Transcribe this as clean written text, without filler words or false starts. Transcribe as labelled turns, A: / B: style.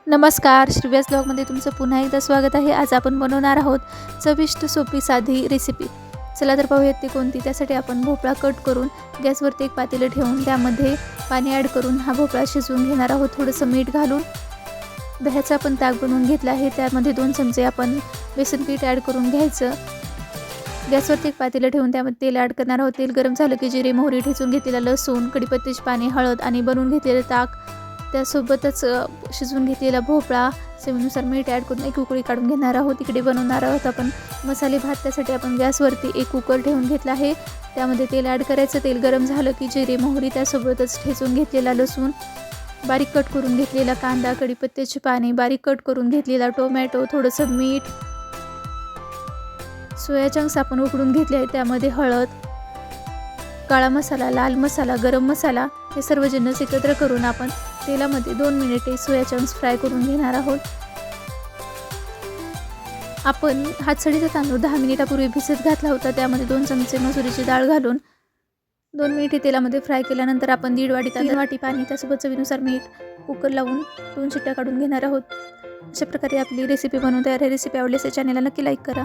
A: नमस्कार, श्रीव्यास ब्लॉगमध्ये तुमचं पुन्हा एकदा स्वागत आहे. आज आपण बनवणार आहोत चविष्ट सोपी साधी रेसिपी. चला तर पाहूयात ती कोणती. त्यासाठी आपण भोपळा कट करून गॅसवरती एक पातेलं ठेवून त्यामध्ये पाणी ॲड करून हा भोपळा शिजवून घेणार आहोत. थोडंसं मीठ घालून दह्याचा आपण ताक बनवून घेतला आहे. त्यामध्ये 2 चमचे आपण बेसन पीठ ॲड करून घ्यायचं. गॅसवरती एक पातेलं ठेवून त्यामध्ये तेल ॲड करणार आहोत. तेल गरम झालं की जिरे, मोहरी, ठेचून घेतलेला लसूण, कढीपत्त्याचे पाने, हळद आणि बनवून घेतलेलं ताक, त्यासोबतच शिजवून घेतलेला भोपळा, चवीनुसार मीठ ॲड करून एक उकळी काढून घेणार आहोत. इकडे बनवणार आहोत आपण मसाले भात. त्यासाठी आपण गॅसवरती एक कुकर ठेवून घेतला आहे. त्यामध्ये तेल ॲड करायचं. तेल गरम झालं की जिरे, मोहरी, त्यासोबतच ठेचून घेतलेला लसूण, बारीक कट करून घेतलेला कांदा, कढीपत्त्याची पाने, बारीक कट करून घेतलेला टोमॅटो, थोडंसं मीठ, सोया चंक्स आपण उकडून घेतले आहे. त्यामध्ये हळद, काळा मसाला, लाल मसाला, गरम मसाला, हे सर्व जिन्नस एकत्र करून आपण तेलामध्ये 2 मिनिटे सोया चंक्स फ्राय करून घेणार आहोत. आपण हातसडीचा तांदूळ 10 मिनिटापूर्वी भिजत घातला होता. त्यामध्ये 2 चमचे मसुरीची डाळ घालून 2 मिनिटे तेलामध्ये फ्राय केल्यानंतर आपण 1.5 वाटी 3 वाटी पाणी, त्यासोबत चवीनुसार मीठ, कुकर लावून 2 शिट्ट्या काढून घेणार आहोत. अशा प्रकारे आपली रेसिपी बनवून तयार आहे. रेसिपी आवडल्यास चॅनलला नक्की लाईक करा.